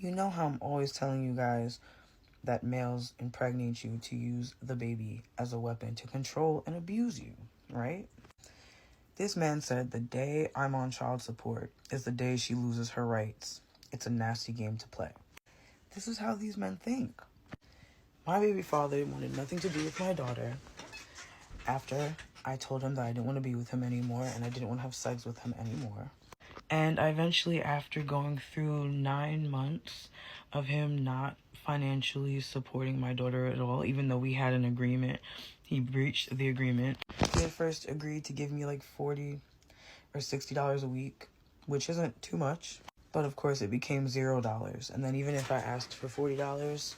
You know how I'm always telling you guys that males impregnate you to use the baby as a weapon to control and abuse you, right? This man said the day I'm on child support is the day she loses her rights. It's a nasty game to play. This is how these men think. My baby father wanted nothing to do with my daughter after I told him that I didn't want to be with him anymore and I didn't want to have sex with him anymore. And I eventually, after going through 9 months of him not financially supporting my daughter at all, even though we had an agreement, he breached the agreement. He had first agreed to give me like $40 or $60 a week, which isn't too much. But of course, it became $0. And then even if I asked for $40,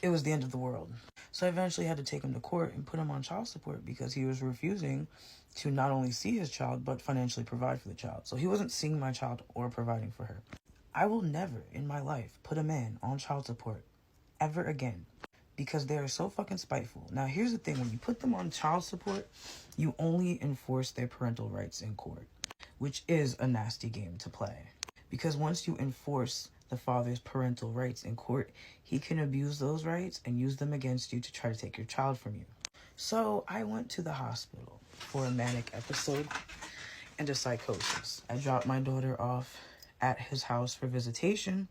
it was the end of the world. So I eventually had to take him to court and put him on child support because he was refusing to not only see his child, but financially provide for the child. So he wasn't seeing my child or providing for her. I will never in my life put a man on child support ever again because they are so fucking spiteful. Now, here's the thing. When you put them on child support, you only enforce their parental rights in court, which is a nasty game to play. Because once you enforce the father's parental rights in court, he can abuse those rights and use them against you to try to take your child from you. So I went to the hospital for a manic episode and a psychosis. I dropped my daughter off at his house for visitation,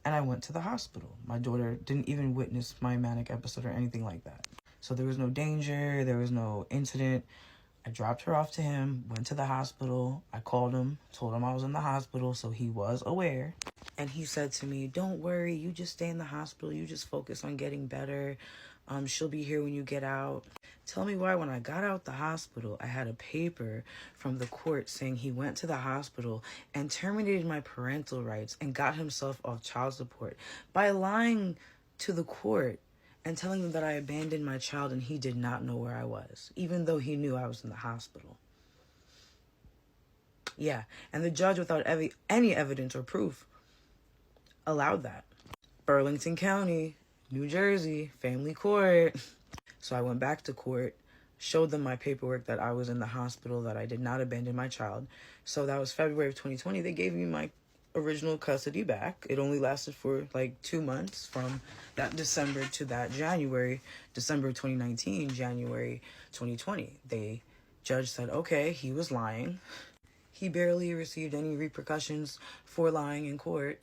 and I went to the hospital. My daughter didn't even witness my manic episode or anything like that. So there was no danger, there was no incident. I dropped her off to him, went to the hospital. I called him, told him I was in the hospital, so he was aware. And he said to me, "Don't worry, you just stay in the hospital. You just focus on getting better. She'll be here when you get out." Tell me why when I got out the hospital, I had a paper from the court saying he went to the hospital and terminated my parental rights and got himself off child support by lying to the court and telling them that I abandoned my child and he did not know where I was, even though he knew I was in the hospital. Yeah, and the judge, without any evidence or proof, allowed that. Burlington County, New Jersey, family court. So I went back to court, showed them my paperwork that I was in the hospital, that I did not abandon my child. So that was February of 2020. They gave me my original custody back. It only lasted for like 2 months from that December to that January, December 2019, January 2020. The judge said, okay, he was lying. He barely received any repercussions for lying in court.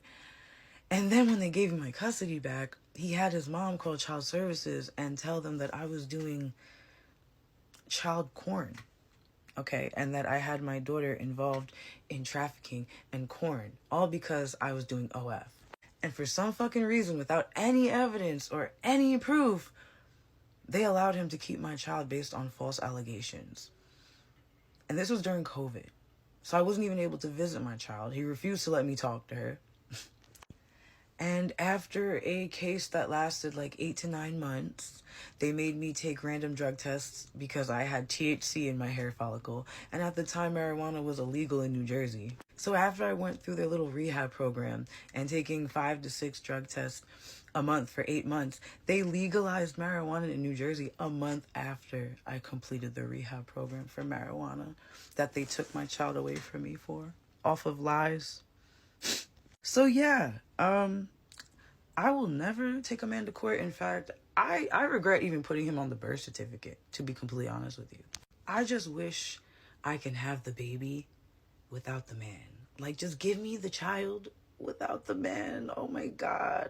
And then when they gave me my custody back, he had his mom call child services and tell them that I was doing child porn. Okay, and that I had my daughter involved in trafficking and porn, all because I was doing OF. And for some fucking reason, without any evidence or any proof, they allowed him to keep my child based on false allegations. And this was during COVID. So I wasn't even able to visit my child. He refused to let me talk to her. And after a case that lasted like 8 to 9 months, they made me take random drug tests because I had THC in my hair follicle. And at the time, marijuana was illegal in New Jersey. So after I went through their little rehab program and taking 5 to 6 drug tests a month for 8 months, they legalized marijuana in New Jersey a month after I completed the rehab program for marijuana that they took my child away from me for, off of lies. So yeah, I will never take a man to court. In fact, I regret even putting him on the birth certificate, to be completely honest with you. I just wish I can have the baby without the man. Like, just give me the child without the man. Oh my God.